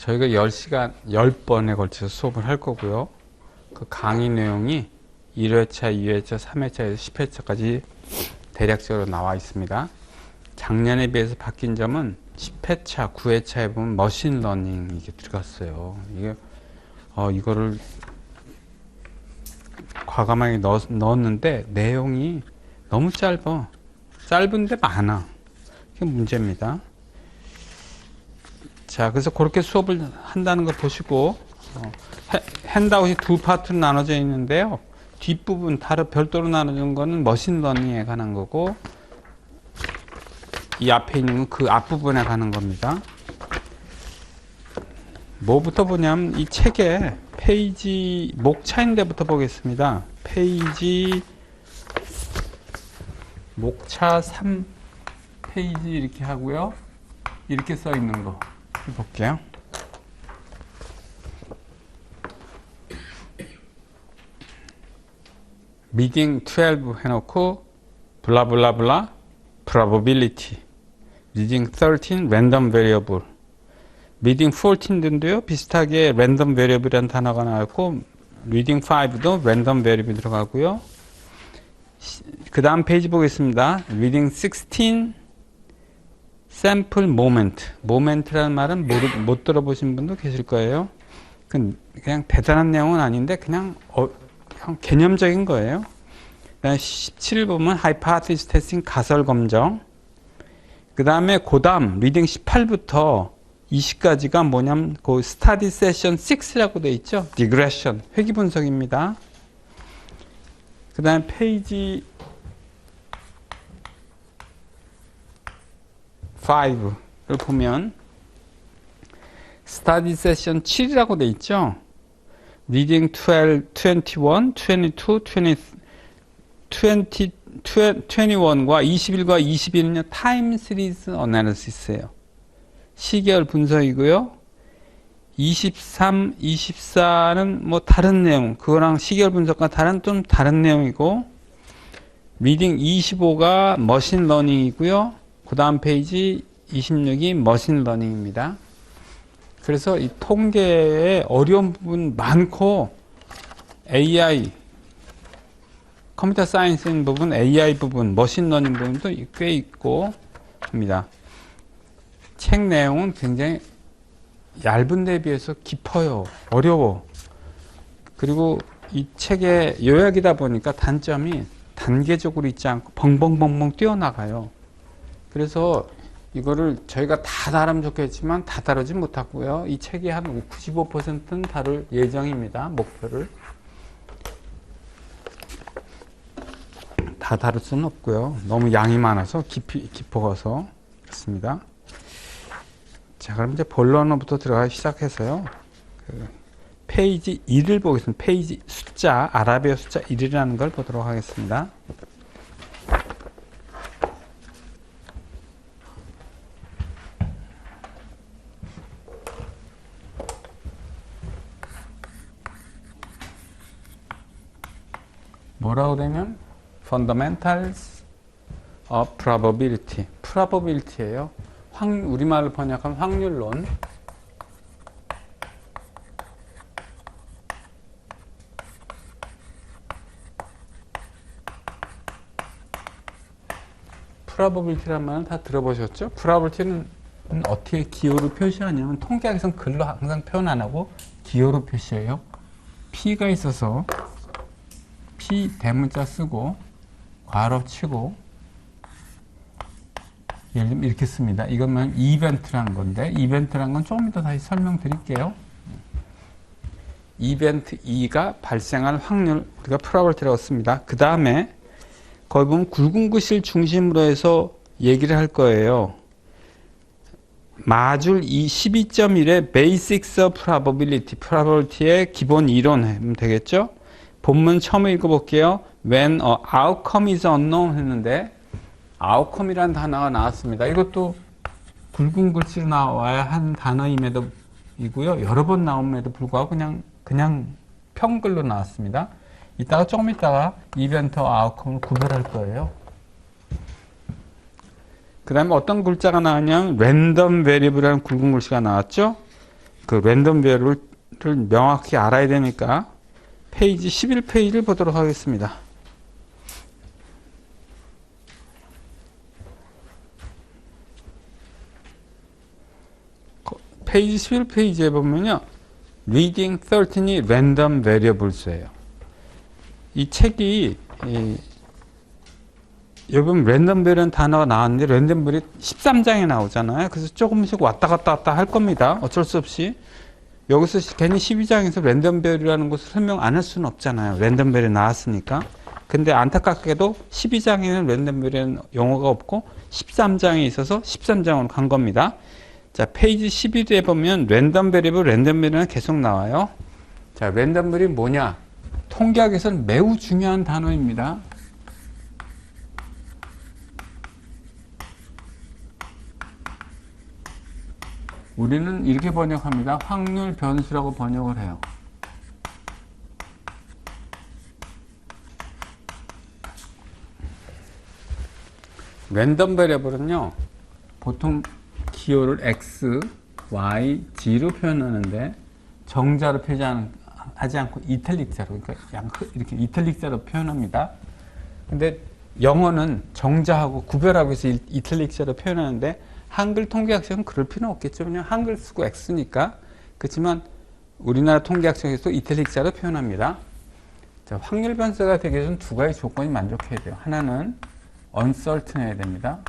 저희가 10시간, 10번에 걸쳐서 수업을 할 거고요. 그 강의 내용이 1회차, 2회차, 3회차에서 10회차까지 대략적으로 나와 있습니다. 작년에 비해서 바뀐 점은 10회차, 9회차에 보면 머신러닝이 이게 들어갔어요. 이거를 과감하게 넣었는데 내용이 너무 짧은데 많아. 그게 문제입니다. 자, 그래서 그렇게 수업을 한다는 거 보시고, 핸드아웃이 두 파트로 나눠져 있는데요. 뒷부분 별도로 나눠준 거는 머신러닝에 관한 거고, 이 앞에 있는 건 그 앞부분에 관한 겁니다. 뭐부터 보냐면 이 책의 페이지 목차인데부터 보겠습니다. 페이지 목차 3페이지 이렇게 하고요. 이렇게 써 있는 거 볼게요. 리딩 12 해놓고 블라블라블라 probability, 리딩 13 random variable, 리딩 14인데요 비슷하게 random variable이라는 단어가 나왔고 리딩 5도 random variable 들어가고요. 그 다음 페이지 보겠습니다. 리딩 16 sample moment. moment라는 말은 못 들어보신 분도 계실 거예요. 그냥 대단한 내용은 아닌데 그냥 개념적인 거예요. 17을 보면 hypothesis testing 가설 검정. 그 다음에 고담 리딩 18부터 20까지가 뭐냐면 그 study session 6라고 되어 있죠. regression 회귀 분석입니다. 그 다음에 페이지 5를 보면 스타디 세션 7이라고 돼 있죠. 리딩 12, 21, 22, 21과 21과 22는요 타임 시리즈 어나리시스예요. 시계열 분석이고요. 23, 24는 뭐 다른 내용, 그거랑 시계열 분석과 좀 다른 내용이고, 리딩 25가 머신 러닝이고요. 그 다음 페이지 26이 머신 러닝입니다. 그래서 이 통계에 어려운 부분 많고 AI, 컴퓨터 사이언스인 부분, AI 부분, 머신 러닝 부분도 꽤 있고 합니다. 책 내용은 굉장히 얇은 데 비해서 깊어요. 어려워. 그리고 이 책의 요약이다 보니까 단점이 단계적으로 있지 않고 벙벙벙벙 뛰어나가요. 그래서 이거를 저희가 다 다루면 좋겠지만 다 다루지 못하고요. 이 책이 한 95%는 다룰 예정입니다. 목표를. 다 다룰 수는 없고요. 너무 양이 많아서 깊어서 그렇습니다. 자, 그럼 이제 본론부터 들어가기 시작해서요. 페이지 1을 보겠습니다. 페이지 숫자, 아라비아 숫자 1이라는 걸 보도록 하겠습니다. 뭐라고 되면 Fundamentals of Probability. Probability예요. 우리말로 번역하면 확률론. Probability란 말은 다 들어보셨죠? Probability는 어떻게 기호로 표시하냐면 통계학에서는 글로 항상 표현 안 하고 기호로 표시해요. P가 있어서 P 대문자 쓰고 괄호 치고 예를 들면 이렇게 씁니다. 이것만 이벤트라는 건데 이벤트라는 건 조금 이따 다시 설명드릴게요. 이벤트 2가 발생할 확률 우리가 프로버빌티라고 씁니다. 그 다음에 거기 보면 굵은 글씨를 중심으로 해서 얘기를 할 거예요. 마줄 12.1의 Basics of Probability, Probability의 기본 이론 하면 되겠죠? 본문 처음 읽어볼게요. When a outcome is unknown 했는데 outcome이라는 단어가 나왔습니다. 이것도 굵은 글씨로 나와야 한 단어임에도 이고요. 여러 번 나옴에도 불구하고 그냥 평글로 나왔습니다. 조금 있다가 이벤트와 아웃컴을 구별할 거예요. 그 다음에 어떤 글자가 나왔냐면 랜덤 베리블이라는 굵은 글씨가 나왔죠. 그 랜덤 배열을 명확히 알아야 되니까 페이지 11페이지를 보도록 하겠습니다. 페이지 11페이지에 보면요. Reading 13이 Random Variables예요. 이 책이 여기 보면 랜덤 벨이라는 단어가 나왔는데 랜덤 벨이 13장에 나오잖아요. 그래서 조금씩 왔다 갔다 할 겁니다. 어쩔 수 없이. 여기서 괜히 12장에서 랜덤 벨이라는 것을 설명 안 할 수는 없잖아요. 랜덤 벨이 나왔으니까. 근데 안타깝게도 12장에는 랜덤 벨이라는 용어가 없고 13장에 있어서 13장으로 간 겁니다. 자, 페이지 11에 보면 랜덤 베리블, 랜덤 벨은 계속 나와요. 자, 랜덤 벨이 뭐냐? 통계학에서는 매우 중요한 단어입니다. 우리는 이렇게 번역합니다. 확률 변수라고 번역을 해요. 랜덤 베리어블은요, 보통 기호를 x, y, g로 표현하는데 정자로 표현하지 않고 이탈릭자로, 그러니까 이렇게 이탈릭자로 표현합니다. 근데 영어는 정자하고 구별하고 해서 이탈릭자로 표현하는데 한글 통계학적은 그럴 필요는 없겠죠. 그냥 한글 쓰고 x니까. 그렇지만 우리나라 통계학적에서 이탈릭자로 표현합니다. 자, 확률 변수가 되기 위해서는 두 가지 조건이 만족해야 돼요. 하나는 uncertain해야 됩니다.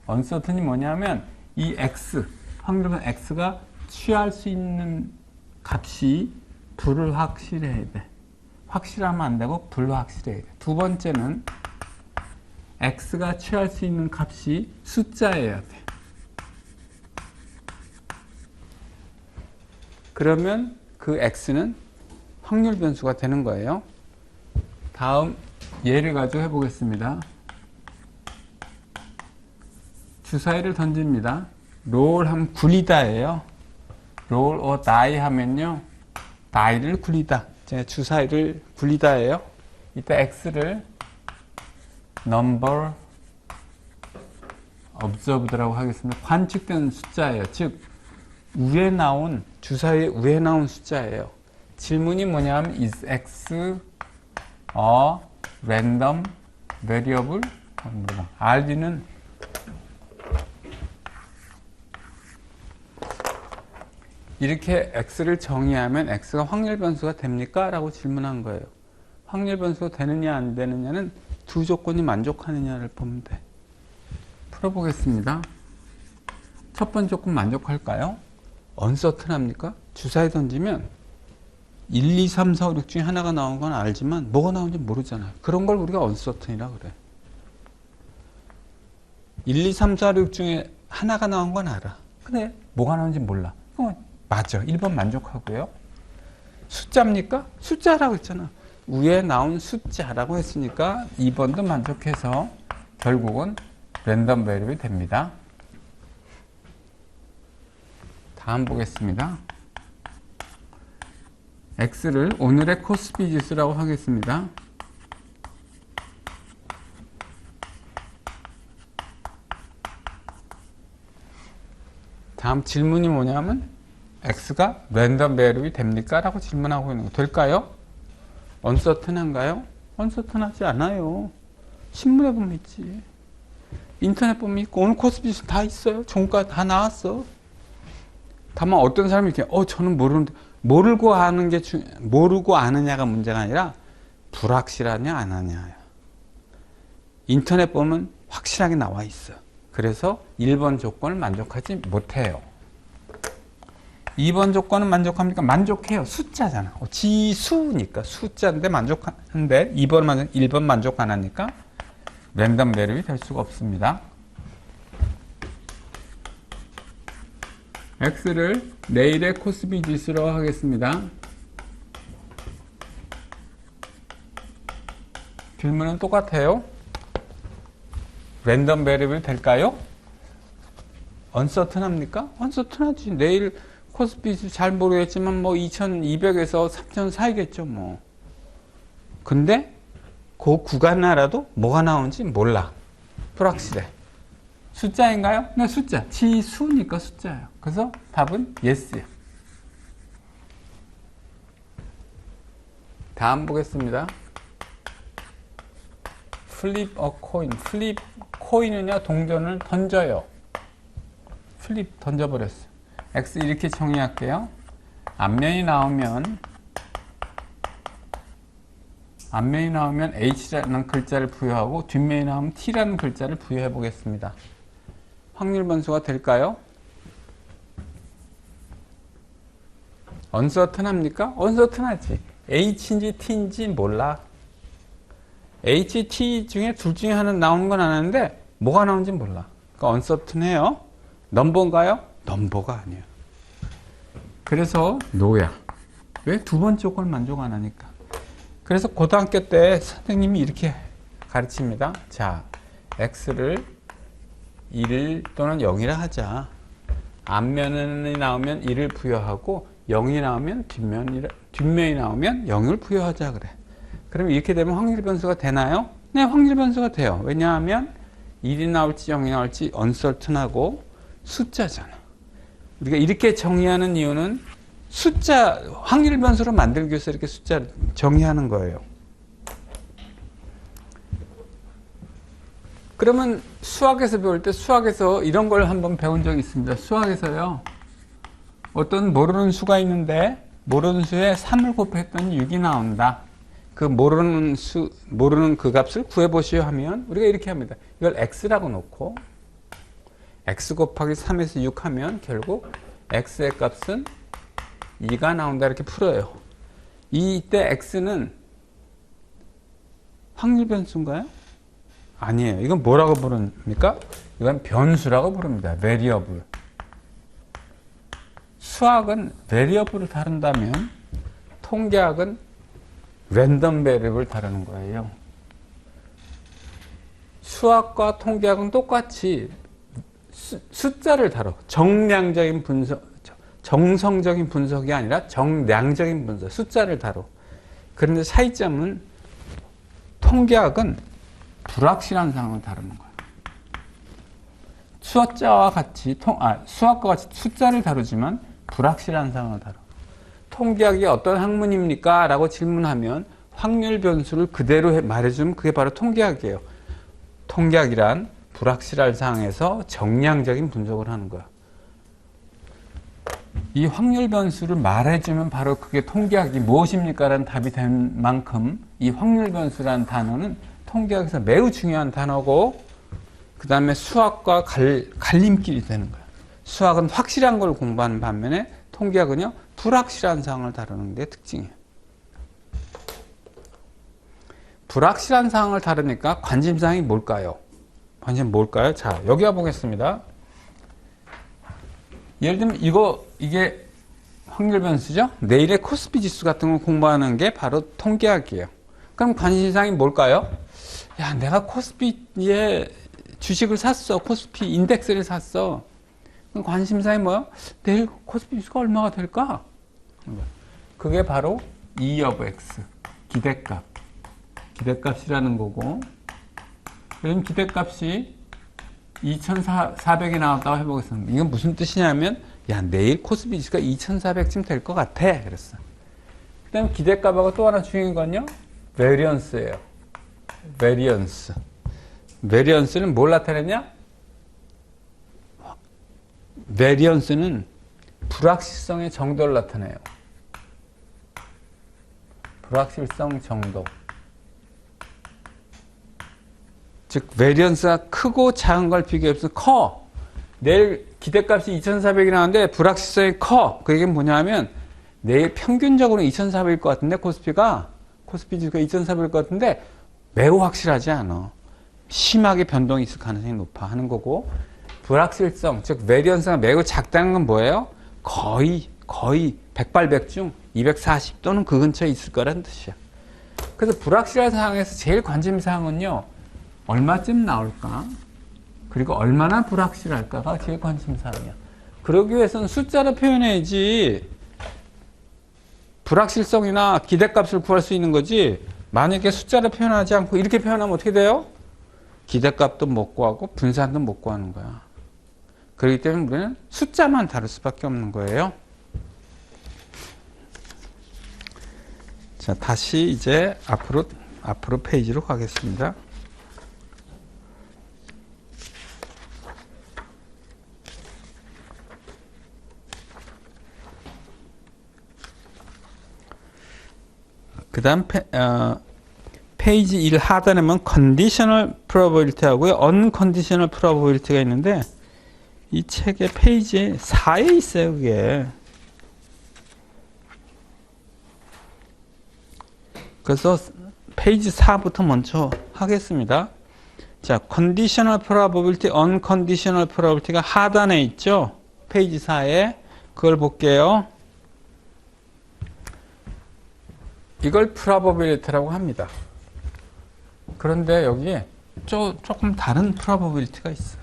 uncertain이 뭐냐면 이 x, 확률 변수 x가 취할 수 있는 값이 불확실해야 돼. 확실하면 안 되고 불확실해야 돼. 두 번째는 x가 취할 수 있는 값이 숫자여야 돼. 그러면 그 x는 확률 변수가 되는 거예요. 다음 예를 가지고 해보겠습니다. 주사위를 던집니다. 롤 하면 굴리다예요. 롤 or die 하면요, die를 굴리다. 제가 주사위를 굴리다예요. 이따 x를 number observed라고 하겠습니다. 관측된 숫자예요. 즉 위에 나온 주사위 위에 나온 숫자예요. 질문이 뭐냐면 is x a random variable? RD는 이렇게 x를 정의하면 x가 확률 변수가 됩니까? 라고 질문한 거예요. 확률 변수가 되느냐 안 되느냐는 두 조건이 만족하느냐를 보면 돼. 풀어보겠습니다. 첫 번째 조건 만족할까요? uncertain합니까? 주사위 던지면 1, 2, 3, 4, 5, 6 중에 하나가 나온 건 알지만 뭐가 나오는지 모르잖아요. 그런 걸 우리가 uncertain이라고 그래. 1, 2, 3, 4, 5, 6 중에 하나가 나온 건 알아. 근데 뭐가 나오는지 몰라. 맞아. 1번 만족하고요. 숫자입니까? 숫자라고 했잖아. 위에 나온 숫자라고 했으니까 2번도 만족해서 결국은 랜덤 베리블이 됩니다. 다음 보겠습니다. x를 오늘의 코스피 지수라고 하겠습니다. 다음 질문이 뭐냐면 x가 랜덤 베리블이 됩니까? 라고 질문하고 있는 거. 될까요? uncertain한가요? uncertain하지 않아요. 신문에 보면 있지. 인터넷 보면 있고 오늘 코스피 지수 다 있어요. 종가 다 나왔어. 다만 어떤 사람이 이렇게 저는 모르는데 모르고 아느냐가 문제가 아니라 불확실하냐 안 하냐예요. 인터넷 보면 확실하게 나와 있어. 그래서 1번 조건을 만족하지 못해요. 2번 조건은 만족합니까? 만족해요. 숫자잖아. 지수니까 숫자인데 만족하는데 1번 만족 안 하니까 랜덤 베리블이 될 수가 없습니다. x를 내일의 코스피 지수라고 하겠습니다. 질문은 똑같아요. 랜덤 베리블 될까요? uncertain합니까? uncertain하지. 내일 코스피 지수 잘 모르겠지만 뭐 2200에서 3000 사이겠죠 뭐. 근데 그 구간 알아도 뭐가 나오는지 몰라. 불확실해. 숫자인가요? 네, 숫자. 지수니까 숫자예요. 그래서 답은 yes예요. 다음 보겠습니다. flip a coin. flip 코인은요, 동전을 던져요. 플립 던져버렸어요. x 이렇게 정의할게요. 앞면이 나오면 h라는 글자를 부여하고 뒷면이 나오면 t라는 글자를 부여해 보겠습니다. 확률 변수가 될까요? 언서튼합니까? 언서튼하지. h인지 t인지 몰라. h, t 중에 둘 중에 하나 나오는 건 아는데 뭐가 나오는지 몰라. 그러니까 언서튼해요. 넘버인가요? 넘버가 아니에요. 그래서 노야. 왜? 두 번째 걸 만족 안 하니까. 그래서 고등학교 때 선생님이 이렇게 가르칩니다. 자, x를 1 또는 0이라 하자. 앞면이 나오면 1을 부여하고 0이 나오면 뒷면이 나오면 0을 부여하자 그래. 그럼 이렇게 되면 확률 변수가 되나요? 네, 확률 변수가 돼요. 왜냐하면 1이 나올지 0이 나올지 언설튼하고 숫자잖아. 우리가 이렇게 정의하는 이유는 숫자, 확률 변수로 만들기 위해서 이렇게 숫자를 정의하는 거예요. 그러면 수학에서 배울 때 수학에서 이런 걸 한번 배운 적이 있습니다. 수학에서요. 어떤 모르는 수가 있는데 모르는 수에 3을 곱했더니 6이 나온다. 그 모르는 그 값을 구해보시오 하면 우리가 이렇게 합니다. 이걸 x라고 놓고 x 곱하기 3에서 6 하면 결국 x의 값은 2가 나온다 이렇게 풀어요. 이때 x는 확률 변수인가요? 아니에요. 이건 뭐라고 부릅니까? 이건 변수라고 부릅니다. variable. 수학은 variable을 다룬다면 통계학은 랜덤 베리어블을 다루는 거예요. 수학과 통계학은 똑같이 숫자를 다뤄. 정량적인 분석, 정성적인 분석이 아니라 정량적인 분석, 숫자를 다뤄. 그런데 차이점은 통계학은 불확실한 상황을 다루는 거예요. 수학과 같이 숫자를 다루지만 불확실한 상황을 다뤄. 통계학이 어떤 학문입니까? 라고 질문하면 확률 변수를 그대로 말해주면 그게 바로 통계학이에요. 통계학이란 불확실한 상황에서 정량적인 분석을 하는 거야. 이 확률 변수를 말해주면 바로 그게 통계학이 무엇입니까? 라는 답이 된 만큼 이 확률 변수라는 단어는 통계학에서 매우 중요한 단어고 그 다음에 수학과 갈림길이 되는 거야. 수학은 확실한 걸 공부하는 반면에 통계학은요 불확실한 상황을 다루는 게 특징이에요. 불확실한 상황을 다루니까 관심사항이 뭘까요? 관심 뭘까요? 자, 여기 와보겠습니다. 예를 들면 이게 확률 변수죠? 내일의 코스피 지수 같은 걸 공부하는 게 바로 통계학이에요. 그럼 관심사항이 뭘까요? 야, 내가 코스피에 주식을 샀어. 코스피 인덱스를 샀어. 그럼 관심사항이 뭐야? 내일 코스피 지수가 얼마가 될까? 그게 바로 E of X, 기대값이라는 거고. 그럼 기대값이 2,400이 나왔다고 해보겠습니다. 이건 무슨 뜻이냐면, 야, 내일 코스피 지수가 2,400쯤 될 것 같아. 그랬어. 그 다음에 기대값하고 또 하나 중요한 건요, 베리언스예요. 베리언스는 뭘 나타내냐? 베리언스는 불확실성의 정도를 나타내요. 불확실성 정도. 즉 베리언스가 크고 작은 걸 비교해서 커. 내일 기대값이 2,400이 나왔는데 불확실성이 커. 그 얘기는 뭐냐면 내일 평균적으로 2,400일 것 같은데 코스피 지수가 2,400일 것 같은데 매우 확실하지 않아. 심하게 변동이 있을 가능성이 높아 하는 거고, 불확실성, 즉 베리언스가 매우 작다는 건 뭐예요? 거의 백발백중 240 또는 그 근처에 있을 거라는 뜻이야. 그래서 불확실한 상황에서 제일 관심사항은요, 얼마쯤 나올까? 그리고 얼마나 불확실할까가 제일 관심사항이야. 그러기 위해서는 숫자로 표현해야지 불확실성이나 기대값을 구할 수 있는 거지, 만약에 숫자로 표현하지 않고 이렇게 표현하면 어떻게 돼요? 기대값도 못 구하고 분산도 못 구하는 거야. 그렇기 때문에 우리는 숫자만 다룰 수밖에 없는 거예요. 자, 다시 이제 앞으로 페이지로 가겠습니다. 그 다음 페이지 1 하단에는 컨디셔널 프로버빌리티 하고요. 언컨디셔널 프로버빌리티가 있는데 이 책의 페이지 4에 있어요. 그게. 그래서 페이지 4부터 먼저 하겠습니다. 자, 컨디셔널 프로버빌리티, 언컨디셔널 프로버빌리티가 하단에 있죠. 페이지 4에. 그걸 볼게요. 이걸 프로버빌리티라고 합니다. 그런데 여기에 조금 다른 프로버빌리티가 있어요.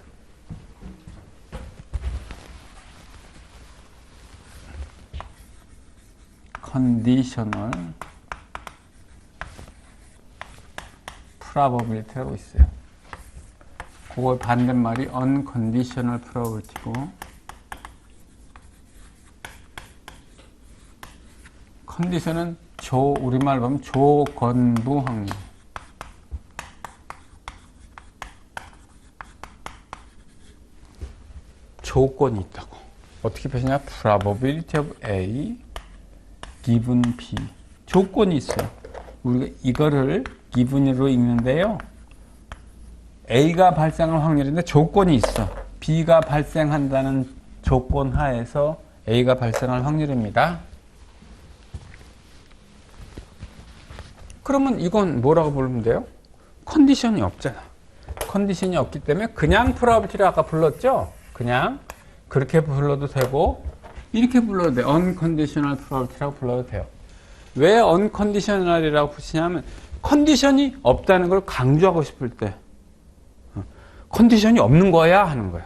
컨디셔널 프로버빌리티라고 있어요. 그걸 반대말이 unconditional probability고, 컨디션은 우리말 보면 조건부 확률. 조건이 있다고. 어떻게 표시냐? probability of A given B. 조건이 있어요. 우리가 이거를 given으로 읽는데요. A가 발생할 확률인데 조건이 있어. B가 발생한다는 조건 하에서 A가 발생할 확률입니다. 그러면 이건 뭐라고 부르면 돼요? 컨디션이 없잖아. 컨디션이 없기 때문에 그냥 프로버빌리티를 아까 불렀죠? 그냥 그렇게 불러도 되고 이렇게 불러도 돼요. unconditional probability라고 불러도 돼요. 왜 unconditional이라고 붙이냐면 컨디션이 없다는 걸 강조하고 싶을 때 컨디션이 없는 거야 하는 거야.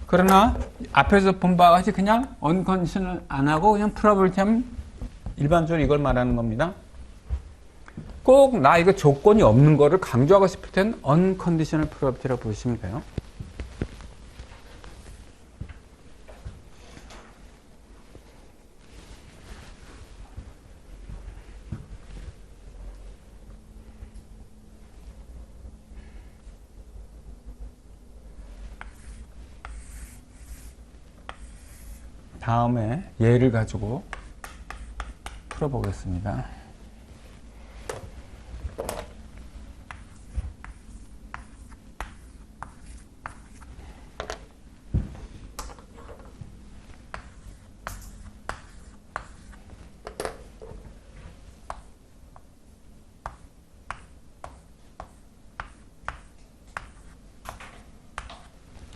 그러나 앞에서 본 바와 같이 그냥 unconditional 안 하고 그냥 probability 하면 일반적으로 이걸 말하는 겁니다. 꼭 나 이거 조건이 없는 거를 강조하고 싶을 때는 unconditional probability라고 보시면 돼요. 다음에 예를 가지고 풀어보겠습니다.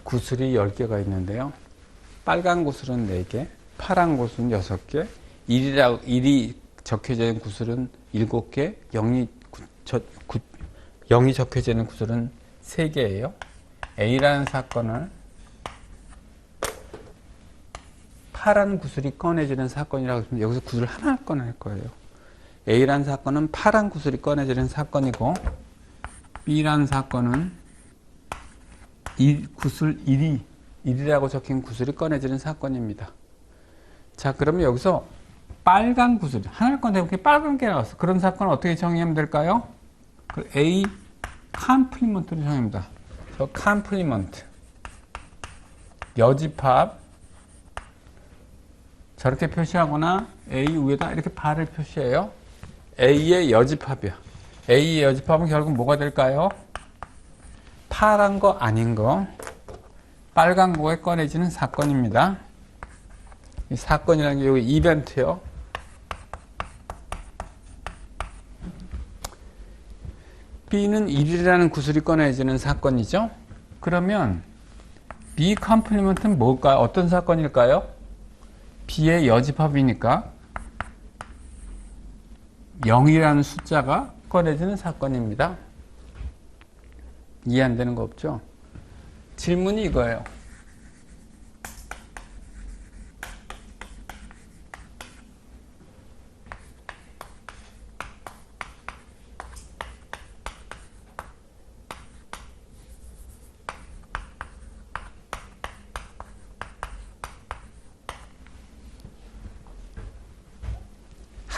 구슬이 10개가 있는데요. 빨간 구슬은 4개, 파란 구슬은 6개, 1이 적혀져 있는 구슬은 7개, 0이 적혀져 있는 구슬은 3개예요. A라는 사건을 파란 구슬이 꺼내지는 사건이라고 하면 여기서 구슬 하나 꺼낼 거예요. A라는 사건은 파란 구슬이 꺼내지는 사건이고, B라는 사건은 구슬 1이라고 적힌 구슬이 꺼내지는 사건입니다. 자, 그러면 여기서 빨간 구슬, 하나를 꺼내고 빨간 게 나왔어. 그런 사건은 어떻게 정의하면 될까요? A 컴플리먼트로 정의합니다. 저 컴플리먼트, 여집합, 저렇게 표시하거나 A 위에다 이렇게 발을 표시해요. A의 여집합이야. A의 여집합은 결국 뭐가 될까요? 파란 거 아닌 거, 빨간 거에 꺼내지는 사건입니다. 이 사건이라는 게 여기 이벤트요. B는 1이라는 구슬이 꺼내지는 사건이죠. 그러면 B 컴플리먼트는 뭘까요? 어떤 사건일까요? B의 여집합이니까 0이라는 숫자가 꺼내지는 사건입니다. 이해 안 되는 거 없죠? 질문이 이거예요.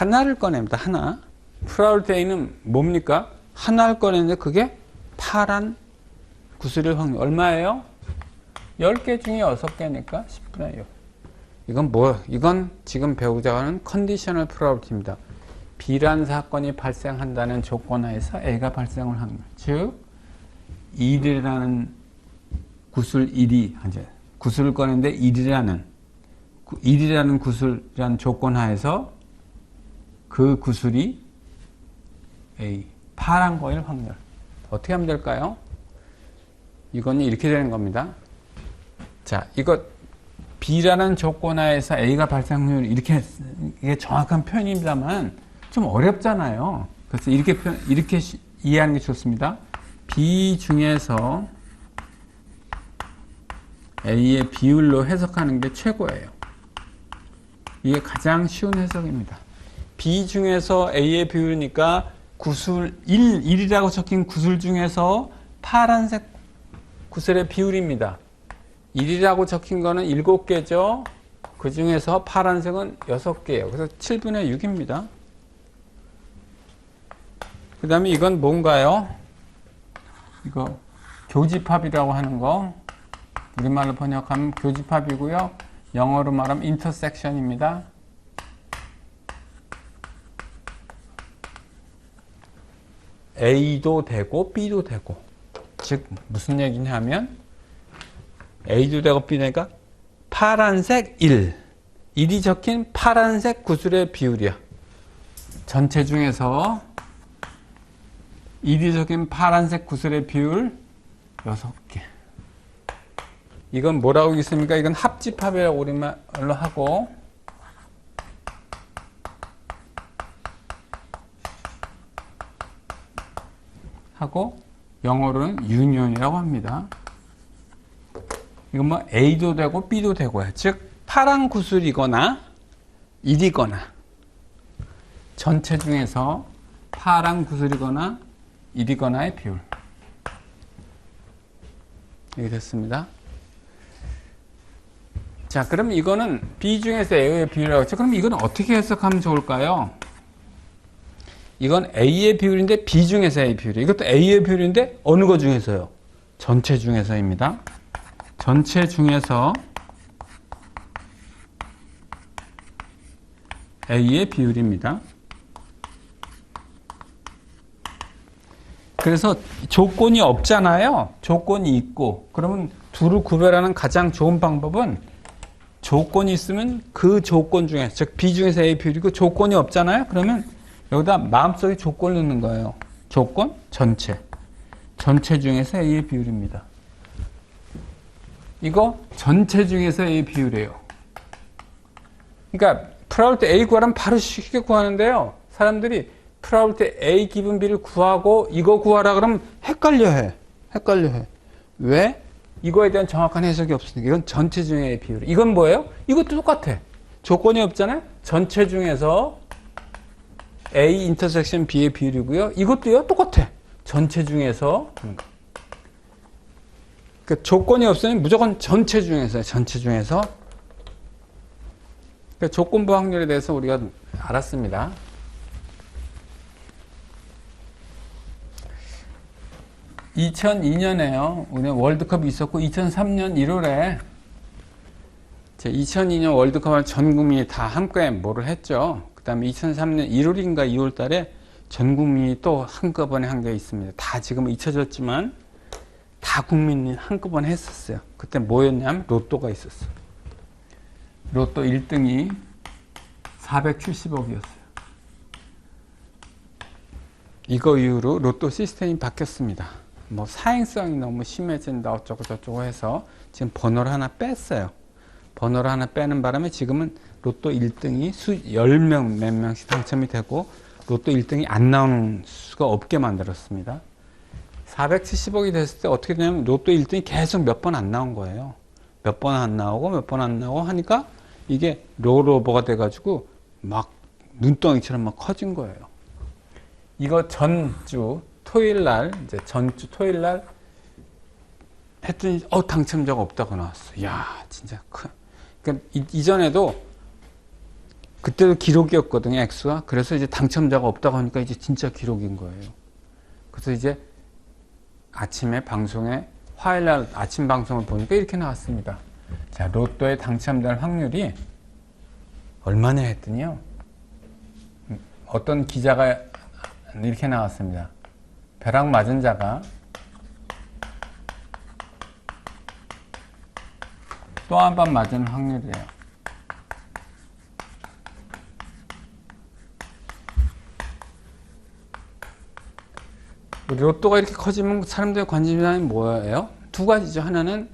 하나를 꺼냅니다. 하나. 프라이오리티 A는 뭡니까? 하나를 꺼냈는데 그게 파란 구슬일 확률 얼마예요? 10개 중에 6개니까 10분의 6. 이건 뭐예요? 이건 지금 배우자가 하는 컨디셔널 프라이오리티입니다. B라는 사건이 발생한다는 조건 하에서 A가 발생할 확률. 즉 1이라는 구슬 1이 구슬을 꺼냈는데 1이라는 구슬이라는 조건 하에서 그 구슬이 A 파란 거일 확률. 어떻게 하면 될까요? 이건 이렇게 되는 겁니다. 자, 이거 B라는 조건 하에서 A가 발생 확률 이렇게 이게 정확한 표현입니다만 좀 어렵잖아요. 그래서 이렇게 이해하는 게 좋습니다. B 중에서 A의 비율로 해석하는 게 최고예요. 이게 가장 쉬운 해석입니다. B 중에서 A의 비율이니까 구슬 1이라고 적힌 구슬 중에서 파란색 구슬의 비율입니다. 1이라고 적힌 거는 7개죠. 그 중에서 파란색은 6개예요. 그래서 7분의 6입니다. 그 다음에 이건 뭔가요? 이거 교집합이라고 하는 거. 우리말로 번역하면 교집합이고요. 영어로 말하면 인터섹션입니다. A도 되고 B도 되고. 즉 무슨 얘기냐면 A도 되고 B도 되니까 파란색 1이 적힌 파란색 구슬의 비율이야. 전체 중에서 1이 적힌 파란색 구슬의 비율 6개. 이건 뭐라고 있습니까? 이건 합집합이라고 우리말로 하고 영어로는 유니온이라고 합니다. 이건 뭐 A도 되고 B도 되고요. 즉 파란 구슬이거나 1이거나 전체 중에서 파란 구슬이거나 1이거나의 비율. 이게 됐습니다. 자, 그럼 이거는 B 중에서 A의 비율이라고 했죠. 그럼 이건 어떻게 해석하면 좋을까요? 이건 A의 비율인데 B 중에서 A의 비율이에요. 이것도 A의 비율인데 어느 거 중에서요? 전체 중에서입니다. 전체 중에서 A의 비율입니다. 그래서 조건이 없잖아요. 조건이 있고. 그러면 둘을 구별하는 가장 좋은 방법은 조건이 있으면 그 조건 중에, 즉 B 중에서 A의 비율이고 조건이 없잖아요. 그러면 여기다 마음속에 조건을 넣는 거예요. 조건, 전체. 전체 중에서 A의 비율입니다. 이거 전체 중에서 A의 비율이에요. 그러니까 프라이오리티 A 구하라면 바로 쉽게 구하는데요. 사람들이 프라이오리티 A 기분 B를 구하고 이거 구하라 그러면 헷갈려해. 왜? 이거에 대한 정확한 해석이 없으니까. 이건 전체 중에 A의 비율. 이건 뭐예요? 이것도 똑같아. 조건이 없잖아요. 전체 중에서 A 인터섹션 B의 비율이고요. 이것도요 똑같아. 전체 중에서. 그러니까 조건이 없으면 무조건 전체 중에서. 그러니까 조건부 확률에 대해서 우리가 알았습니다. (2002년에요) 월드컵이 있었고 2003년 1월에 2002년 월드컵을 전 국민이 다 한꺼번에 뭐를 했죠. 그 다음에 2003년 1월인가 2월 달에 전 국민이 또 한꺼번에 한 게 있습니다. 다 지금은 잊혀졌지만 다 국민이 한꺼번에 했었어요. 그때 뭐였냐면 로또가 있었어요. 로또 1등이 470억이었어요. 이거 이후로 로또 시스템이 바뀌었습니다. 뭐 사행성이 너무 심해진다 어쩌고 저쩌고 해서 지금 번호를 하나 뺐어요. 번호를 하나 빼는 바람에 지금은 로또 1등이 10명 몇 명씩 당첨이 되고 로또 1등이 안 나오는 수가 없게 만들었습니다. 470억이 됐을 때 어떻게 되냐면 로또 1등이 계속 몇 번 안 나온 거예요. 몇 번 안 나오고 하니까 이게 롤오버가 돼가지고 막 눈덩이처럼 막 커진 거예요. 이거 전주 토요일 날 했더니 당첨자가 없다고 나왔어. 야, 진짜 그러니까 이전에도 그때도 기록이었거든요, X가. 그래서 이제 당첨자가 없다고 하니까 이제 진짜 기록인 거예요. 그래서 이제 아침에 방송에, 화요일날 아침 방송을 보니까 이렇게 나왔습니다. 자, 로또에 당첨될 확률이 얼마냐 했더니요. 어떤 기자가 이렇게 나왔습니다. 벼락 맞은 자가 또 한 번 맞은 확률이에요. 로또가 이렇게 커지면 사람들의 관심이 뭐예요? 두 가지죠. 하나는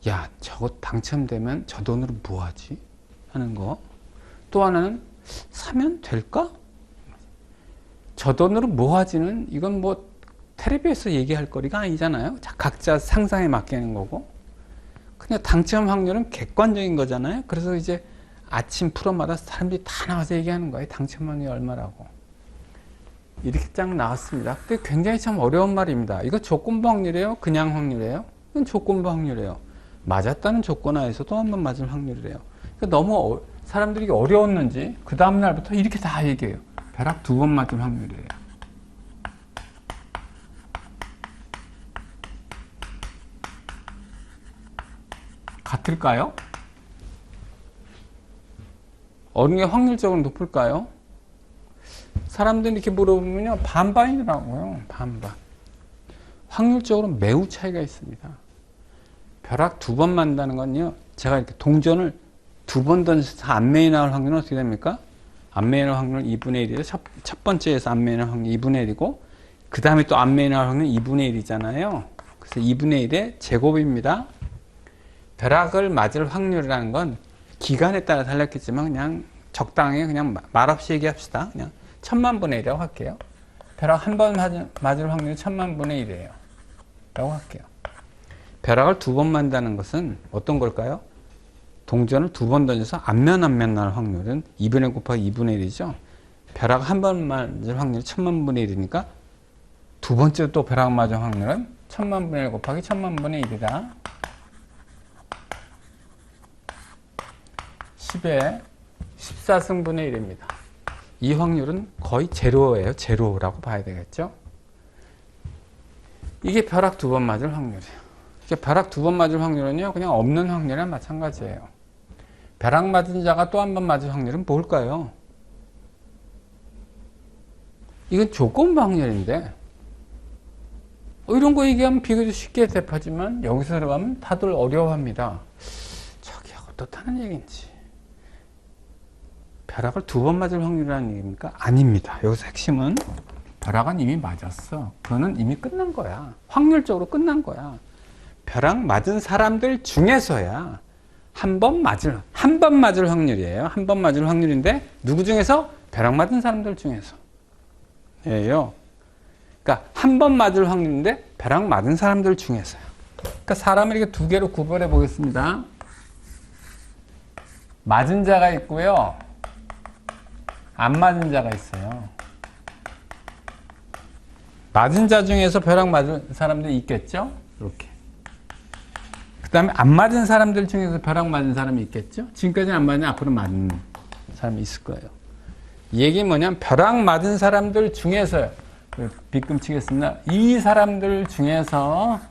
야, 저거 당첨되면 저 돈으로 뭐 하지? 하는 거. 또 하나는 사면 될까? 저 돈으로 뭐 하지는 이건 뭐 텔레비에서 얘기할 거리가 아니잖아요. 각자 상상에 맡기는 거고. 그냥 당첨 확률은 객관적인 거잖아요. 그래서 이제 아침 프로마다 사람들이 다 나와서 얘기하는 거예요. 당첨 확률이 얼마라고. 이렇게 쫙 나왔습니다. 근데 굉장히 참 어려운 말입니다. 이거 조건부 확률이에요? 그냥 확률이에요? 이건 조건부 확률이에요. 맞았다는 조건 하에서도 한 번 맞을 확률이래요. 그러니까 너무 사람들이 어려웠는지 그 다음날부터 이렇게 다 얘기해요. 벼락 2번 맞을 확률이에요. 같을까요? 어느 게 확률적으로 높을까요? 사람들이 이렇게 물어보면요. 반반이더라고요. 반반. 확률적으로 매우 차이가 있습니다. 벼락 2번 맞는다는 건요. 제가 이렇게 동전을 2번 던져서 안매에 나올 확률은 어떻게 됩니까? 안매에 나올 확률은 2분의 1이에요. 첫 번째에서 안매에 나올 확률 2분의 1이고 그 다음에 또 안매에 나올 확률 2분의 1이잖아요. 그래서 2분의 1의 제곱입니다. 벼락을 맞을 확률이라는 건 기간에 따라 달랐겠지만 그냥 적당히 그냥 말없이 얘기합시다. 그냥 1000만분의 1이라고 할게요. 벼락 한 번 맞을 확률이 1000만분의 1이에요. 라고 할게요. 벼락을 2번 맞는다는 것은 어떤 걸까요? 동전을 2번 던져서 앞면 날 확률은 2분의 1 곱하기 2분의 1이죠. 벼락 한 번 맞을 확률이 1000만분의 1이니까 두 번째 또 벼락 맞을 확률은 1000만분의 1 곱하기 1000만분의 1이다. 10의 14승분의 1입니다. 이 확률은 거의 제로예요. 제로라고 봐야 되겠죠. 이게 벼락 2번 맞을 확률이에요. 벼락 2번 맞을 확률은요, 그냥 없는 확률이랑 마찬가지예요. 벼락 맞은 자가 또 한 번 맞을 확률은 뭘까요? 이건 조건부 확률인데, 이런 거 얘기하면 비교적 쉽게 대파지만, 여기서 들어가면 다들 어려워합니다. 저게 어떻다는 얘기인지. 벼락을 2번 맞을 확률이라는 얘기입니까? 아닙니다. 여기서 핵심은, 벼락은 이미 맞았어. 그거는 이미 끝난 거야. 확률적으로 끝난 거야. 벼락 맞은 사람들 중에서야 한 번 맞을 확률이에요. 한 번 맞을 확률인데 누구 중에서? 벼락 맞은 사람들 중에서. 예요. 그러니까 한 번 맞을 확률인데 벼락 맞은 사람들 중에서요. 그러니까 사람을 이렇게 두 개로 구별해 보겠습니다. 맞은 자가 있고요. 안 맞은 자가 있어요. 맞은 자 중에서 벼락 맞은 사람들이 있겠죠? 이렇게. 그 다음에 안 맞은 사람들 중에서 벼락 맞은 사람이 있겠죠? 지금까지는 안 맞는 앞으로 맞는 사람이 있을 거예요. 이 얘기 뭐냐면 벼락 맞은 사람들 중에서요. 빗금 치겠습니다. 이 사람들 중에서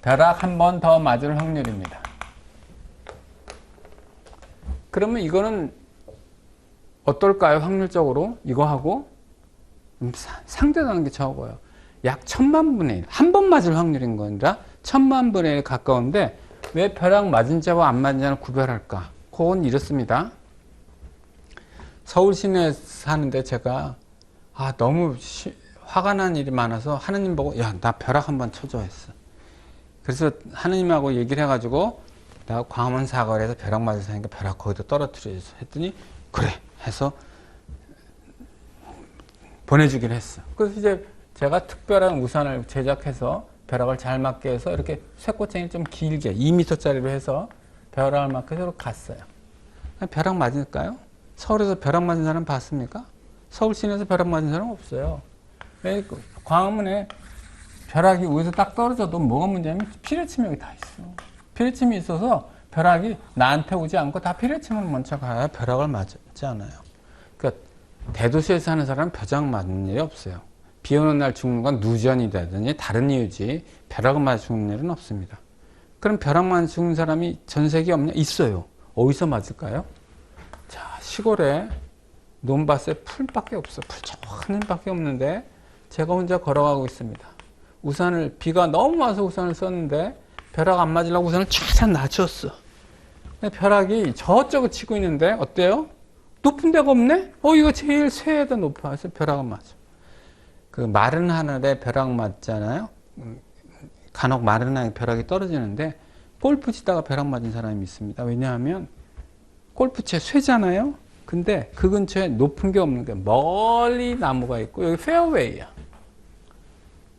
벼락 한 번 더 맞을 확률입니다. 그러면 이거는 어떨까요? 확률적으로 이거하고 상대하는 게 적어요. 약 1000만분의 1. 한 번 맞을 확률인 거니까 1000만분의 1 가까운데 왜 벼락 맞은 자와 안 맞은 자를 구별할까? 그건 이렇습니다. 서울 시내에 사는데 제가 너무 화가 난 일이 많아서 하느님 보고 야, 나 벼락 한번 쳐줘 했어. 그래서 하느님하고 얘기를 해가지고 내가 광화문 사거리에서 벼락 맞을 사니까 벼락 거기다 떨어뜨려줘 했더니 그래 해서 보내주기로 했어. 그래서 이제 제가 특별한 우산을 제작해서 벼락을 잘 맞게 해서 이렇게 쇠꼬챙이 좀 길게 2m짜리로 해서 벼락을 맞게 해서 갔어요. 벼락 맞을까요? 서울에서 벼락 맞은 사람 봤습니까? 서울 시내에서 벼락 맞은 사람 없어요. 광화문에 벼락이 위에서 딱 떨어져도 뭐가 문제냐면 피뢰침이 여기 다 있어. 피뢰침이 있어서 벼락이 나한테 오지 않고 다 피레침을 먼저 가야 벼락을 맞지 않아요. 그러니까 대도시에 사는 사람은 벼락 맞는 일이 없어요. 비 오는 날 죽는 건 누전이라든지 다른 이유지 벼락을 맞아 죽는 일은 없습니다. 그럼 벼락 맞아 죽는 사람이 전 세계에 없냐? 있어요. 어디서 맞을까요? 자, 시골에 논밭에 풀밖에 없어. 풀 저는 밖에 없는데 제가 혼자 걸어가고 있습니다. 우산을, 비가 너무 와서 우산을 썼는데 벼락 안 맞으려고 우산을 최대한 낮췄어. 근데 벼락이 저쪽을 치고 있는데 어때요? 높은 데가 없네? 이거 제일 쇠에다 높아. 그래서 벼락은 맞아. 그 마른 하늘에 벼락 맞잖아요. 간혹 마른 하늘에 벼락이 떨어지는데 골프 치다가 벼락 맞은 사람이 있습니다. 왜냐하면 골프채 쇠잖아요. 근데 그 근처에 높은 게 없는 게 멀리 나무가 있고 여기 페어웨이야.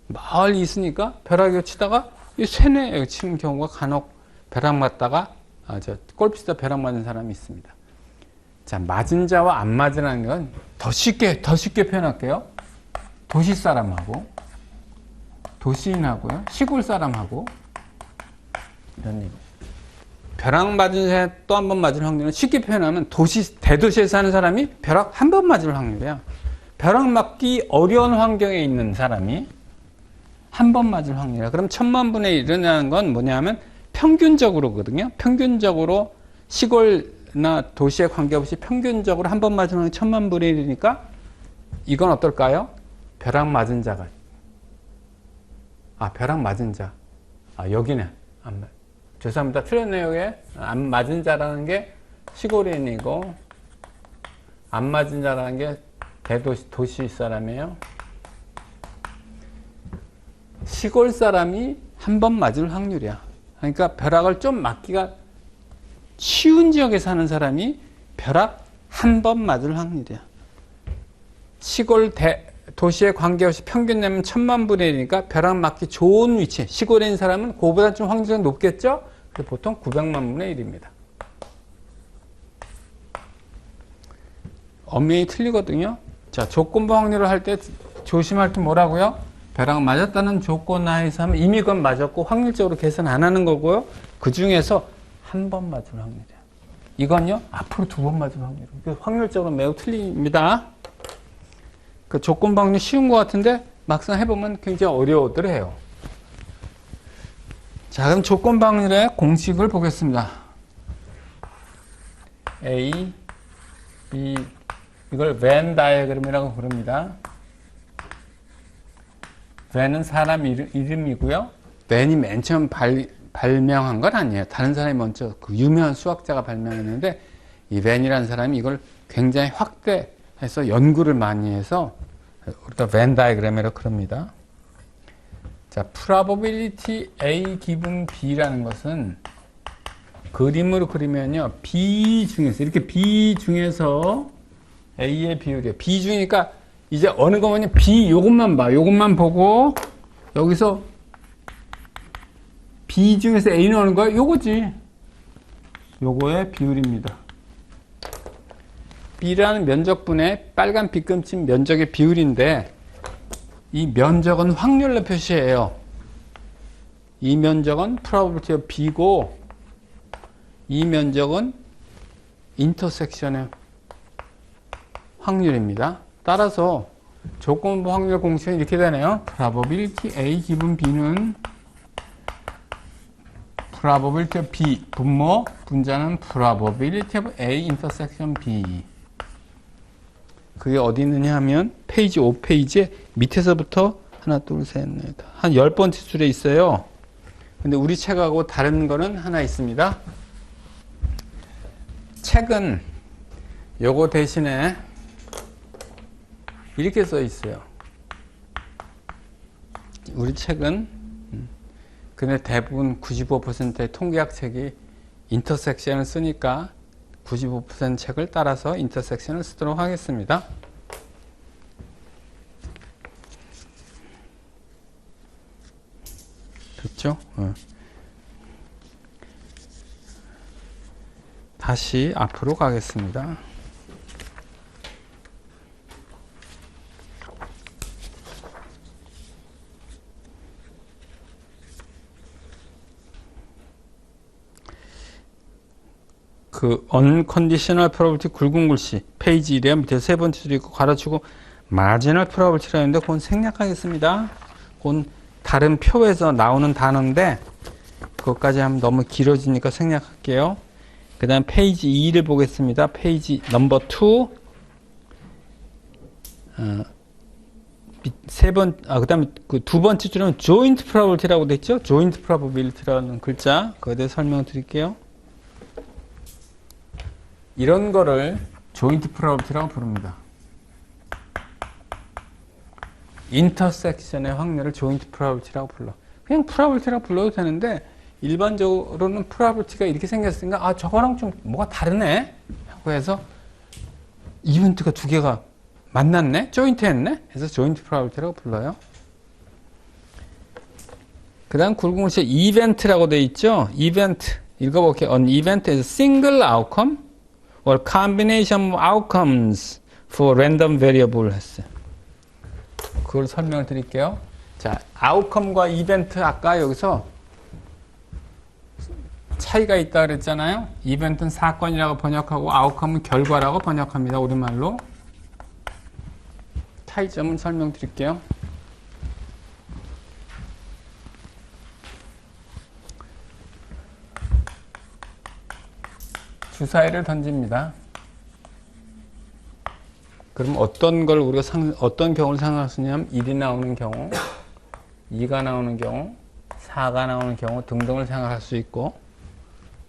멀리 있으니까 벼락이 치다가 이 쇠네 치는 경우가 간혹 벼락 맞다가 골프 치다 벼락 맞은 사람이 있습니다. 자, 맞은 자와 안 맞으라는 건 더 쉽게 표현할게요. 도시 사람하고 도시인하고요, 시골 사람하고 이런 얘기. 벼락 맞은 새 또 한 번 맞을 확률은 쉽게 표현하면 대도시에 사는 사람이 벼락 한 번 맞을 확률이야. 벼락 맞기 어려운 환경에 있는 사람이 한 번 맞을 확률이야. 그럼 1000만분의 1이라는 건 뭐냐면 평균적으로거든요. 평균적으로 시골나 도시에 관계없이 평균적으로 한 번 맞을 확률이 1000만분의 1이니까 이건 어떨까요? 벼락 맞은 자가. 벼락 맞은 자. 여기는. 죄송합니다. 틀렸네요. 여기에. 안 맞은 자라는 게 시골인이고, 안 맞은 자라는 게 도시 사람이에요. 시골 사람이 한 번 맞을 확률이야. 그러니까 벼락을 좀 맞기가 쉬운 지역에 사는 사람이 벼락 한 번 맞을 확률이야. 시골 도시에 관계없이 평균 내면 1000만분의 1이니까 벼락 맞기 좋은 위치. 시골에 있는 사람은 그거보다 좀 확률이 높겠죠? 그래서 보통 900만분의 1입니다. 엄연히 틀리거든요. 자, 조건부 확률을 할 때 조심할 게 뭐라고요? 벼락 맞았다는 조건 하에서 하면 이미 그건 맞았고 확률적으로 계산 안 하는 거고요. 그 중에서 한 번 맞을 확률이야. 이건요, 앞으로 2번 맞을 확률. 확률적으로 매우 틀립니다. 그 조건부 확률 쉬운 것 같은데 막상 해보면 굉장히 어려워더래요. 자, 그럼 조건부 확률의 공식을 보겠습니다. A, B, 이걸 벤 다이어그램이라고 부릅니다. 벤은 사람 이름이고요. 벤이 맨 처음 발명한 건 아니에요. 다른 사람이 먼저 그 유명한 수학자가 발명했는데 이 벤이라는 사람이 이걸 굉장히 확대해서 연구를 많이 해서 우리가 벤 다이어그램이라고 그럽니다. 자, probability A 기분 B라는 것은 그림으로 그리면요, B 중에서 이렇게 B 중에서 A의 비율이에요. B 중이니까 이제 어느 거면 B 요것만 봐. 요것만 보고 여기서 B 중에서 A는 어느 거야? 요거지. 요거의 비율입니다. B라는 면적분의 빨간 빗금친 면적의 비율인데 이 면적은 확률로 표시해요. 이 면적은 probability of B고 이 면적은 인터섹션의 확률입니다. 따라서 조건부 확률 공식은 이렇게 되네요. probability A 기분 B는 probability of B 분모 분자는 probability of A intersection B. 그게 어디 있느냐 하면 페이지 5페이지에 밑에서부터 하나 둘 셋 넷 한 10번째 줄에 있어요. 근데 우리 책하고 다른 거는 하나 있습니다. 책은 요거 대신에 이렇게 써 있어요. 우리 책은 근데 대부분 95%의 통계학 책이 인터섹션을 쓰니까 95% 책을 따라서 인터섹션을 쓰도록 하겠습니다. 됐죠? 다시 앞으로 가겠습니다. 그 unconditional probability 굵은 글씨 페이지 1에 밑에 세 번째 줄 있고 가로치고 marginal probability라고 했는데 그건 생략하겠습니다. 그건 다른 표에서 나오는 단어인데 그것까지 하면 너무 길어지니까 생략할게요. 그 다음 페이지 2를 보겠습니다. 페이지 넘버 2 그 다음에 그 두 번째 줄은 joint probability라고 돼 있죠? joint probability라는 글자 그거에 대해 설명을 드릴게요. 이런 거를 joint probability라고 부릅니다. 인터섹션의 확률을 joint probability라고 불러. 그냥 probability라고 불러도 되는데 일반적으로는 probability가 이렇게 생겼으니까 아 저거랑 좀 뭐가 다르네 하고 해서 이벤트가 두 개가 만났네? 조인트 했네? 그래서 조인트 프로바빌티라고 불러요. 그 다음 굵은 글씨 이벤트라고 돼 있죠? 이벤트 읽어볼게요. An event is a single outcome or combination of outcomes for random variable 했어요. 그걸 설명을 드릴게요. 자, outcome과 이벤트 아까 여기서 차이가 있다 그랬잖아요. 이벤트는 사건이라고 번역하고 outcome은 결과라고 번역합니다. 우리말로. 차이점은 설명드릴게요. 주사위를 던집니다. 그럼 어떤 걸 우리가 어떤 경우를 생각할 수 있냐면 1이 나오는 경우, 2가 나오는 경우, 4가 나오는 경우 등등을 생각할 수 있고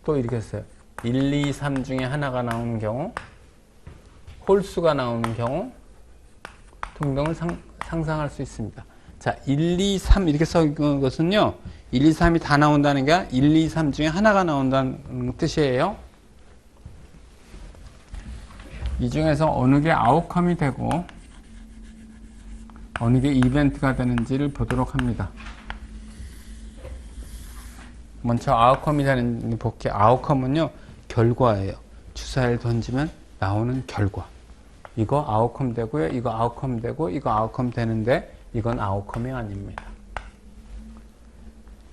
또 이렇게 했어요. 1, 2, 3 중에 하나가 나오는 경우, 홀수가 나오는 경우 등등을 상상할 수 있습니다. 자, 1, 2, 3 이렇게 써 있는 것은요. 1, 2, 3이 다 나온다는 게 1, 2, 3 중에 하나가 나온다는 뜻이에요. 이 중에서 어느 게 아웃컴이 되고 어느 게 이벤트가 되는지를 보도록 합니다. 먼저 아웃컴이 되는 볼게요. 아웃컴은요. 결과예요. 주사위를 던지면 나오는 결과. 이거 아웃컴 되고요. 이거 아웃컴 되고 이거 아웃컴 되는데 이건 아웃컴이 아닙니다.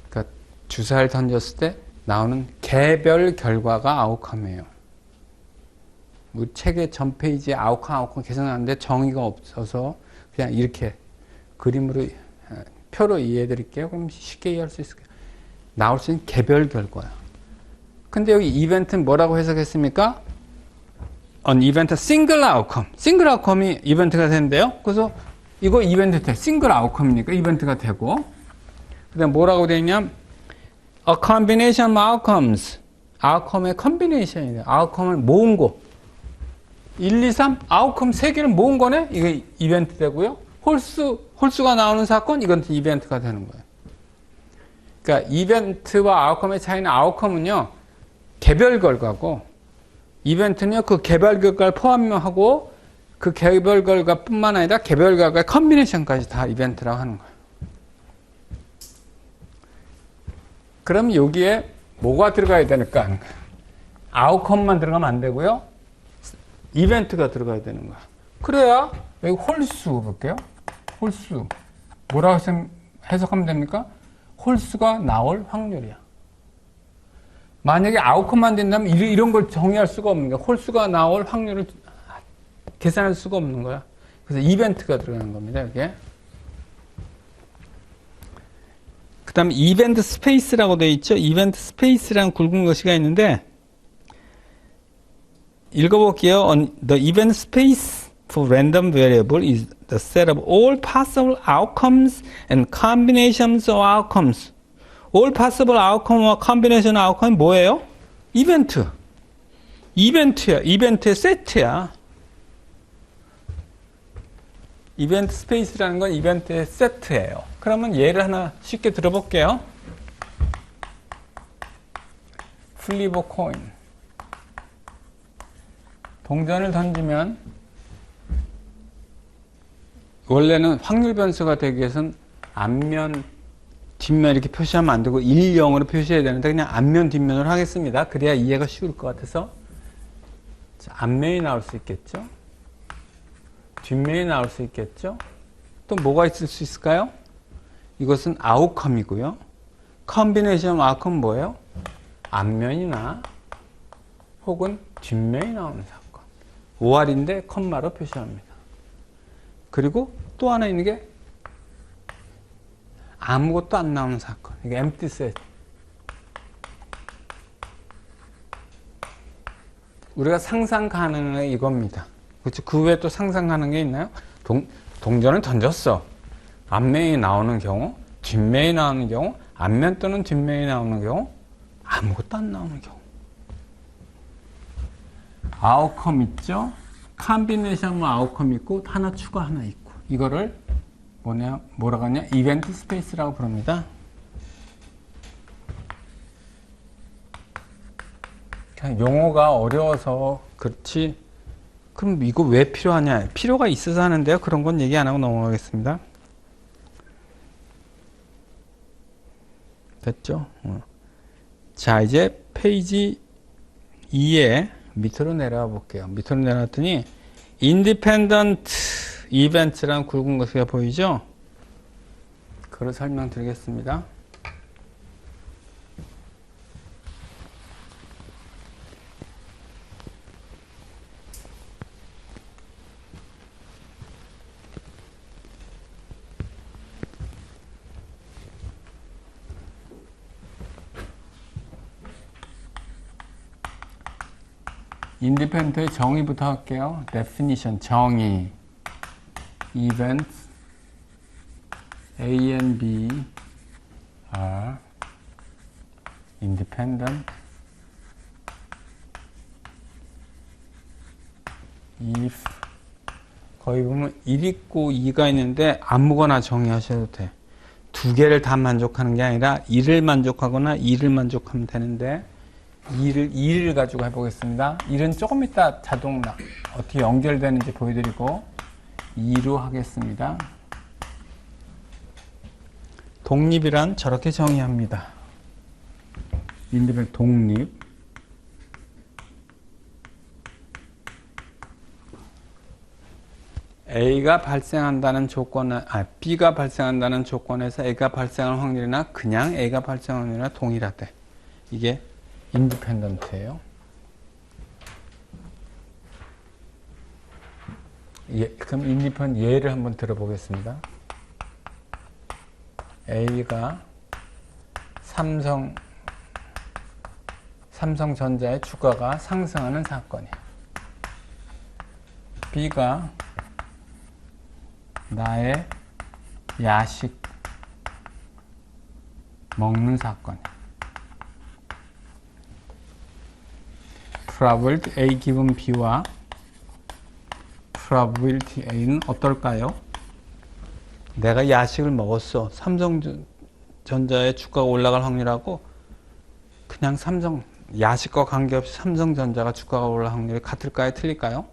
그러니까 주사를 던졌을 때 나오는 개별 결과가 아웃컴이에요. 우리 책의 전 페이지에 아웃컴 계산하는데 정의가 없어서 그냥 이렇게 그림으로 표로 이해해 드릴게요. 그럼 쉽게 이해할 수 있을 거예요. 나올 수 있는 개별 결과야. 근데 여기 이벤트는 뭐라고 해석했습니까? An event, single outcome. single outcome이 이벤트가 되는데요. 그래서 이거 이벤트 돼. single outcome이니까 이벤트가 되고. 그 다음 뭐라고 되어 있냐면 a combination of outcomes. outcome의 combination이에요. outcome을 모은 거. 1, 2, 3 outcome 3개를 모은 거네. 이거 이벤트 되고요. 홀수가 나오는 사건 이건 이벤트가 되는 거예요. 그러니까 이벤트와 outcome의 차이는 outcome은요. 개별 결과고 이벤트는요, 그 개별 결과를 포함하고 그 개별 결과뿐만 아니라 개별 결과의 컨비네이션까지 다 이벤트라고 하는 거예요. 그럼 여기에 뭐가 들어가야 되니까 아웃컴만 들어가면 안 되고요. 이벤트가 들어가야 되는 거야. 그래야 여기 홀수 볼게요. 홀수. 뭐라고 해석하면 됩니까? 홀수가 나올 확률이야. 만약에 아웃컴만 된다면 이런 걸 정의할 수가 없는 거야. 홀수가 나올 확률을 계산할 수가 없는 거야. 그래서 이벤트가 들어가는 겁니다. 여기에. 그 다음에 이벤트 스페이스라고 되어 있죠. 이벤트 스페이스라는 굵은 글씨가 있는데 읽어볼게요. The event space for random variable is the set of all possible outcomes and combinations of outcomes. all possible outcome와 combination outcome이 뭐예요? 이벤트. 이벤트야. 이벤트의 세트야. 이벤트 스페이스라는 건 이벤트의 세트예요. 그러면 예를 하나 쉽게 들어볼게요. 플립 오 코인. 동전을 던지면 원래는 확률 변수가 되기 위해서는 앞면, 뒷면 이렇게 표시하면 안 되고 1, 0으로 표시해야 되는데 그냥 앞면, 뒷면으로 하겠습니다. 그래야 이해가 쉬울 것 같아서. 자, 앞면이 나올 수 있겠죠? 뒷면이 나올 수 있겠죠? 또 뭐가 있을 수 있을까요? 이것은 아웃컴이고요. 컨비네이션 아웃컴은 뭐예요? 앞면이나 혹은 뒷면이 나오는 사건. OR인데 컴마로 표시합니다. 그리고 또 하나 있는 게 아무것도 안 나오는 사건. 이게 empty set. 우리가 상상 가능한 이겁니다. 그렇죠? 그 외에 또 상상 가능한 게 있나요? 동전을 던졌어. 앞면이 나오는 경우, 뒷면이 나오는 경우, 앞면 또는 뒷면이 나오는 경우, 아무것도 안 나오는 경우. 아웃컴 있죠? 컴비네이션 아웃컴 있고 하나 추가 하나 있고. 이거를 뭐라고 하냐? 이벤트 스페이스라고 부릅니다. 용어가 어려워서 그렇지. 그럼 이거 왜 필요하냐? 필요가 있어서 하는데요. 그런 건 얘기 안 하고 넘어가겠습니다. 됐죠? 자, 이제 페이지 2에 밑으로 내려와 볼게요. 밑으로 내려왔더니 independent event라는 굵은 것이 보이죠? 그걸 설명드리겠습니다. 인디펜던트의 정의부터 할게요. definition, 정의. events A and B are independent if 거기 보면 1 있고 2가 있는데 아무거나 정의하셔도 돼. 두 개를 다 만족하는 게 아니라 1을 만족하거나 2를 만족하면 되는데 2를 가지고 해보겠습니다. 1은 조금 이따 자동 어떻게 연결되는지 보여드리고 2로 하겠습니다. 독립이란 저렇게 정의합니다. 인디펜 독립. A가 발생한다는 조건은, B가 발생한다는 조건에서 A가 발생할 확률이나 그냥 A가 발생할 확률이나 동일하대. 이게 인디펜던트예요. 그럼 인디펜던트 예를 한번 들어보겠습니다. A가 삼성전자의 주가가 상승하는 사건이야. B가 나의 야식 먹는 사건이야. probability A given B와 probability A는 어떨까요? 내가 야식을 먹었어. 삼성전자의 주가가 올라갈 확률하고 그냥 야식과 관계없이 삼성전자가 주가가 올라갈 확률이 같을까요? 틀릴까요?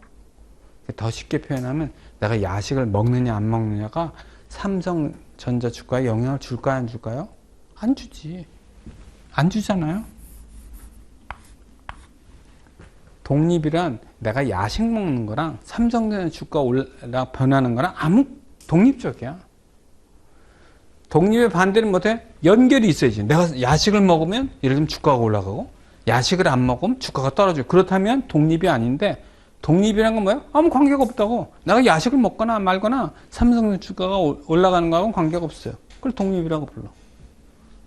더 쉽게 표현하면 내가 야식을 먹느냐 안 먹느냐가 삼성전자 주가에 영향을 줄까요? 안 줄까요? 안 주지. 안 주잖아요. 독립이란 내가 야식 먹는 거랑 삼성전자 주가 변하는 거랑 아무 독립적이야. 독립의 반대는 뭐돼? 연결이 있어야지. 내가 야식을 먹으면 예를 들면 주가가 올라가고 야식을 안 먹으면 주가가 떨어지고 그렇다면 독립이 아닌데 독립이란 건 뭐야? 아무 관계가 없다고. 내가 야식을 먹거나 말거나 삼성전자 주가가 올라가는 거하고는 관계가 없어요. 그걸 독립이라고 불러.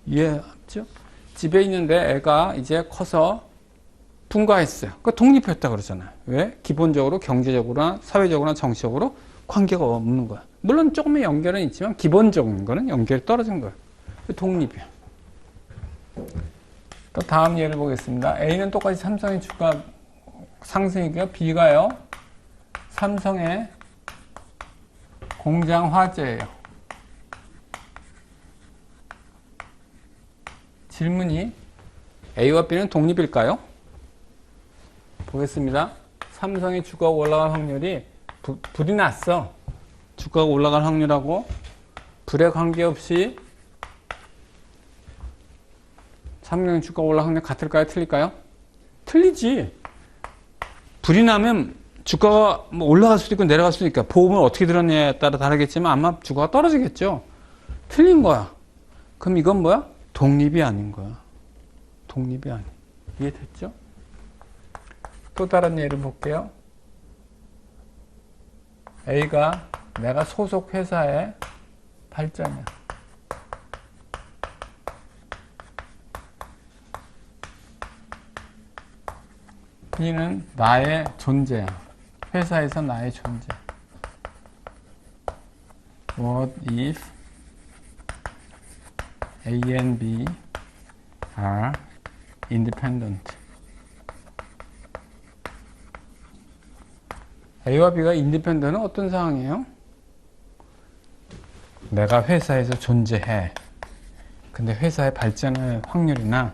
이해했죠? 집에 있는데 애가 이제 커서 분가했어요. 그 독립했다 그러잖아요. 왜? 기본적으로 경제적으로나 사회적으로나 정치적으로 관계가 없는 거야. 물론 조금의 연결은 있지만 기본적인 거는 연결이 떨어진 거예요. 독립이야. 또 다음 예를 보겠습니다. A는 똑같이 삼성의 주가 상승이고요. B가요. 삼성의 공장 화재예요. 질문이 A와 B는 독립일까요? 보겠습니다. 삼성의 주가가 올라갈 확률이 불이 났어. 주가가 올라갈 확률하고 불에 관계없이 삼성의 주가가 올라갈 확률 같을까요? 틀릴까요? 틀리지. 불이 나면 주가가 뭐 올라갈 수도 있고 내려갈 수도 있고 보험을 어떻게 들었냐에 따라 다르겠지만 아마 주가가 떨어지겠죠. 틀린 거야. 그럼 이건 뭐야? 독립이 아닌 거야. 독립이 아니. 이해됐죠? 또 다른 예를 볼게요. A가 내가 소속 회사의 발자냐. B는 나의 존재야. 회사에서 나의 존재. What if A and B are independent? A와 B가 independent은 어떤 상황이에요? 내가 회사에서 존재해. 근데 회사의 발전할 확률이나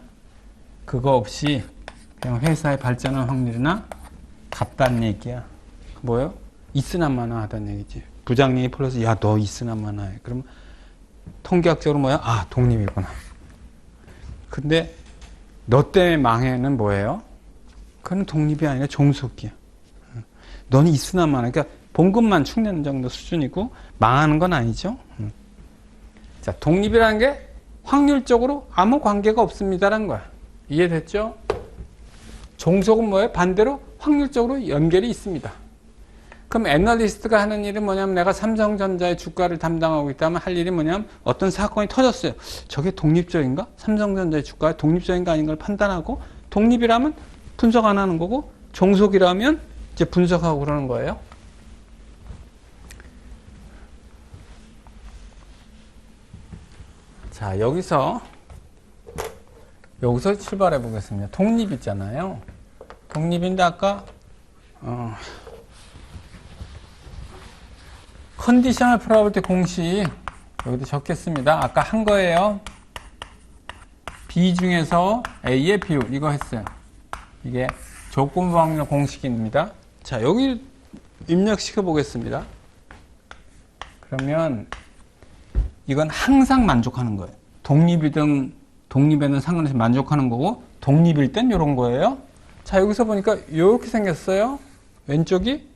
그거 없이 그냥 회사의 발전할 확률이나 같다는 얘기야. 뭐예요? 있으나 마나 하다는 얘기지. 부장님이 플러스 야 너 있으나 마나 해. 그러면 통계학적으로 뭐야? 아 독립이구나. 근데 너 때문에 망해는 뭐예요? 그건 독립이 아니라 종속이야. 너는 있으나 마나. 그러니까 봉급만 축내는 정도 수준이고 망하는 건 아니죠. 자, 독립이라는 게 확률적으로 아무 관계가 없습니다라는 거야. 이해됐죠? 종속은 뭐예요? 반대로 확률적으로 연결이 있습니다. 그럼 애널리스트가 하는 일은 뭐냐면 내가 삼성전자의 주가를 담당하고 있다면 할 일이 뭐냐면 어떤 사건이 터졌어요. 저게 독립적인가? 삼성전자의 주가가 독립적인가 아닌가를 판단하고 독립이라면 분석 안 하는 거고 종속이라면 이제 분석하고 그러는 거예요. 자, 여기서 출발해 보겠습니다. 독립 있잖아요. 독립인데 아까 컨디셔널 프로버빌티 공식 여기도 적겠습니다. 아까 한 거예요. B 중에서 A의 비율 이거 했어요. 이게 조건부 확률 공식입니다. 자, 여기 입력시켜 보겠습니다. 그러면 이건 항상 만족하는 거예요. 독립에는 상관없이 만족하는 거고 독립일 땐 이런 거예요. 자, 여기서 보니까 이렇게 생겼어요. 왼쪽이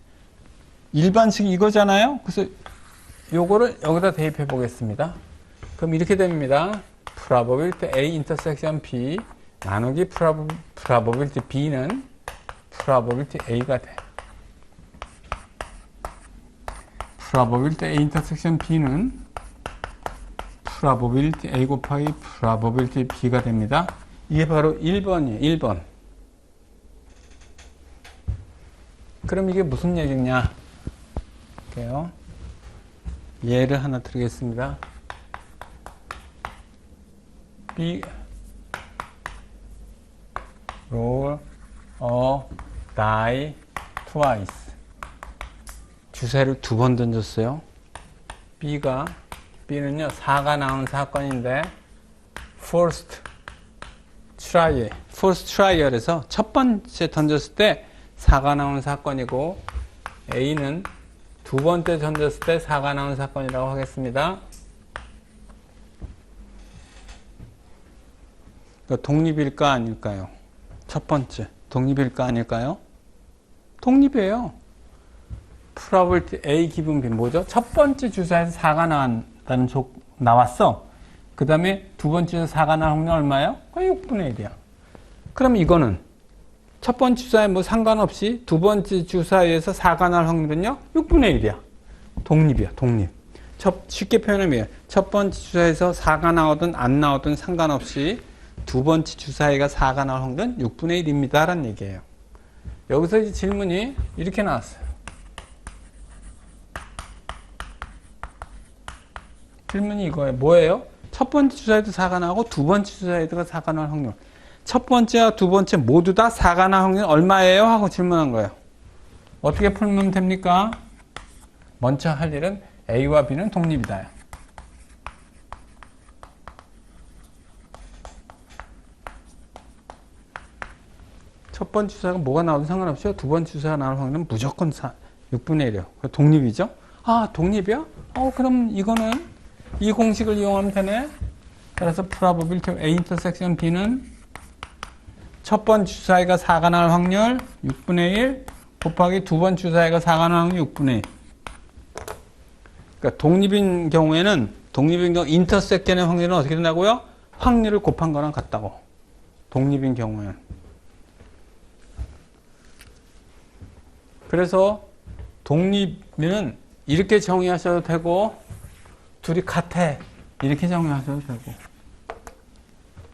일반식 이거잖아요. 그래서 요거를 여기다 대입해 보겠습니다. 그럼 이렇게 됩니다. probability A intersection B 나누기 probability B는 probability A가 돼. probability A intersection B는 probability A 곱하기 probability B가 됩니다. 이게 바로 1번이에요. 1번. 그럼 이게 무슨 얘기냐? 볼게요. 예를 하나 드리겠습니다. B roll a die twice. 주사위를 두 번 던졌어요. B는요 4가 나오는 사건인데 first trial에서 첫 번째 던졌을 때 4가 나오는 사건이고 A는 두 번째 던졌을 때 4가 나오는 사건이라고 하겠습니다. 그러니까 독립일까 아닐까요? 첫 번째 독립일까 아닐까요? 독립이에요. probability A 기분 B 뭐죠? 첫 번째 주사에서 4가 나왔어. 그 다음에 두 번째 주사 4가 나온 확률 얼마예요? 6분의 1이야. 그럼 이거는 첫 번째 주사에 뭐 상관없이 두 번째 주사에서 4가 나올 확률은요? 6분의 1이야. 독립이야, 독립. 쉽게 표현하면 첫 번째 주사에서 4가 나오든 안 나오든 상관없이 두 번째 주사위가 4가 나올 확률은 6분의 1입니다. 라는 얘기예요. 여기서 이제 질문이 이렇게 나왔어요. 질문이 이거예요. 뭐예요? 첫 번째 주사위도 4가 나오고 두 번째 주사위도 4가 나올 확률. 첫 번째와 두 번째 모두 다 4가 나올 확률 얼마예요? 하고 질문한 거예요. 어떻게 풀면 됩니까? 먼저 할 일은 A와 B는 독립이다. 첫 번째 주사가 뭐가 나오든 상관없이 두 번째 주사가 나올 확률은 무조건 6분의 1이에요. 독립이죠? 아, 독립이요? 그럼 이거는 이 공식을 이용하면 되네. 따라서 probability A intersection B는 첫 번째 주사위가 4가 나올 확률 6분의 1 곱하기 두 번째 주사위가 4가 나올 확률 6분의 1. 그러니까 독립인 경우 인터섹션의 확률은 어떻게 된다고요? 확률을 곱한 거랑 같다고. 독립인 경우에는. 그래서 독립은 이렇게 정의하셔도 되고 둘이 같아 이렇게 정의하셔도 되고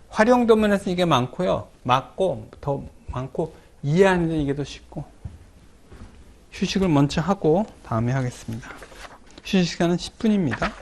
활용 도면에서 이게 많고요. 맞고 더 많고 이해하는 데 이게 더 쉽고 휴식을 먼저 하고 다음에 하겠습니다. 휴식 시간은 10분입니다.